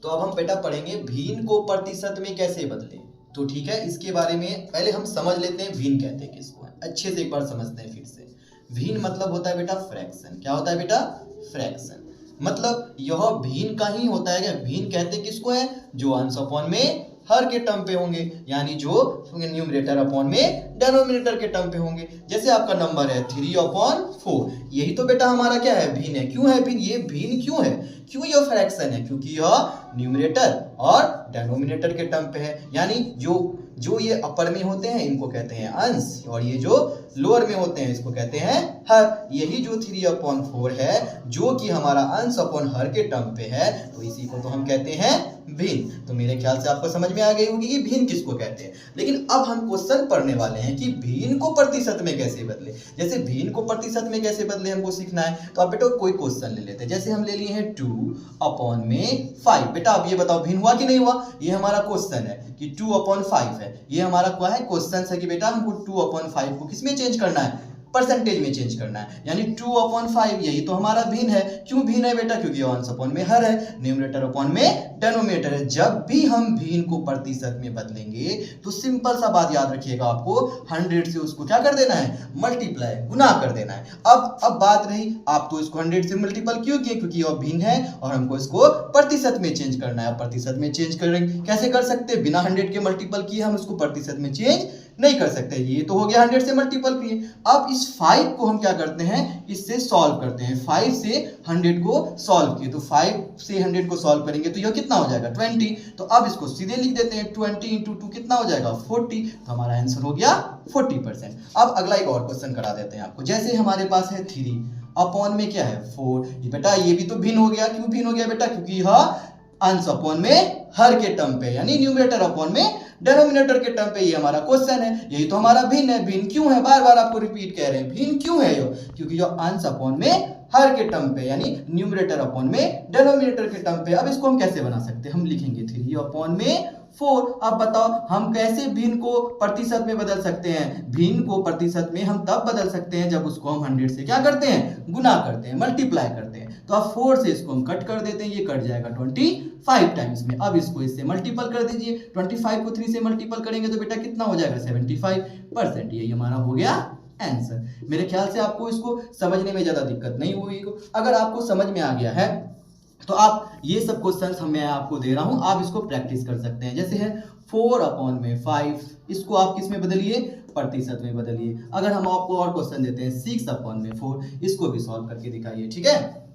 तो अब हम बेटा पढ़ेंगे भिन्न को प्रतिशत में कैसे बदले। तो ठीक है, इसके बारे में पहले हम समझ लेते हैं भिन्न कहते हैं किसको, अच्छे से एक बार समझते हैं फिर से। भिन्न मतलब होता है बेटा फ्रैक्शन। क्या होता है बेटा? फ्रैक्शन। मतलब यह भिन्न का ही होता है। क्या भिन्न कहते किसको है? जो अंश अपॉन में हर के टर्म पे होंगे, यानी जो न्यूमरेटर अपॉन में डेनोमिनेटर के टर्म पे होंगे। जैसे आपका नंबर है 3/4, यही तो बेटा हमारा क्या है? भिन्न है। क्यों है भिन्न? ये भिन्न क्यों है? क्यों यह फ्रैक्शन है? क्योंकि यह न्यूमरेटर और डेनोमिनेटर के टर्म पे है। यानी जो ये अपर में होते हैं इनको कहते हैं अंश, और ये जो लोअर में होते हैं इसको कहते हैं हर। यही जो 3/4 है जो कि हमारा अंश अपॉन हर के टर्म पे है, तो इसी को तो हम कहते हैं भिन्न। तो मेरे ख्याल से आपको समझ में आ गई होगी कि भिन्न किसको कहते हैं। लेकिन अब हम क्वेश्चन पढ़ने वाले हैं कि भिन्न को प्रतिशत में कैसे बदले। जैसे भिन्न को प्रतिशत में कैसे बदले हमको सीखना है, तो आप बेटा कोई क्वेश्चन ले लेते हैं। जैसे हम ले लिए हैं 2/5। बेटा अब ये बताओ भिन्न हुआ कि नहीं हुआ? ये हमारा क्वेश्चन है कि 2/5 है। ये हमारा क्या है? क्वेश्चन है कि बेटा हमको 2/5 को किसमें चेंज करना है? परसेंटेज में चेंज करना है। यानी 2/5 यही तो हमारा भिन्न है। क्यों भिन्न है बेटा? क्योंकि अंश अपॉन में हर है, न्यूमरेटर अपॉन में डेनोमिनेटर है। जब भी हम भिन्न को प्रतिशत में बदलेंगे तो सिंपल सा बात याद रखिएगा, आपको 100 से उसको क्या कर देना है? मल्टीप्लाई, गुना कर देना है। अब बात रही, आप तो इसको 100 से मल्टीपल क्यों किए? क्योंकि यह भिन्न है और हमको इसको प्रतिशत में चेंज करना है। प्रतिशत में चेंज करेंगे कैसे कर सकते हैं? बिना 100 के मल्टीपल किए हम इसको प्रतिशत में चेंज नहीं कर सकते। ये तो हो गया 100 से मल्टीपल किए। अब इस 5 को हम क्या करते हैं? इससे सॉल्व करते हैं। 5 से 100 को सॉल्व किए, तो 5 से 100 को सॉल्व करेंगे तो यह कितना हो जाएगा? 20। तो अब इसको सीधे लिख देते हैं, 20 इंटू 2 कितना हो जाएगा? 40। तो हमारा आंसर हो गया 40%। अब अगला एक और क्वेश्चन करा देते हैं आपको। जैसे हमारे पास है 3/4 में क्या है? 4। बेटा ये भी तो भिन्न हो गया। क्यों भिन्न हो गया बेटा? क्योंकि यह अंश अपॉन में हर के टर्म पे, यानी न्यूमरेटर अपॉन में डेनोमिनेटर के टर्म पे। ये हमारा क्वेश्चन है, यही तो हमारा भिन्न है। भिन्न क्यों है? बार बार आपको रिपीट कह रहे हैं, भिन्न क्यों है? क्योंकि जो अंश अपॉन में हर के टर्म पे, यानी न्यूमरेटर अपॉन में डेनोमिनेटर के टर्म पे। अब इसको हम कैसे बना सकते हैं? हम लिखेंगे 3/4। अब बताओ हम कैसे भिन्न को प्रतिशत में बदल सकते हैं? भिन्न को प्रतिशत में हम तब बदल सकते हैं जब उसको हम 100 से क्या करते हैं? गुना करते हैं, मल्टीप्लाई करते हैं। तो अब 4 से इसको हम कट कर देते हैं, ये कट जाएगा 25 टाइम्स में। अब इसको इससे मल्टीपल कर दीजिए, 25 को 3 से मल्टीपल करेंगे तो बेटा कितना हो जाएगा? 75%। यही हमारा हो गया आंसर। मेरे ख्याल से आपको इसको समझने में ज्यादा दिक्कत नहीं हुई। अगर आपको समझ में आ गया है तो आप ये सब क्वेश्चंस मैं आपको दे रहा हूं, आप इसको प्रैक्टिस कर सकते हैं। जैसे है 4/5, इसको आप किस में बदलिए? प्रतिशत में बदलिए। अगर हम आपको और क्वेश्चन देते हैं 6/4, इसको भी सॉल्व करके दिखाइए। ठीक है?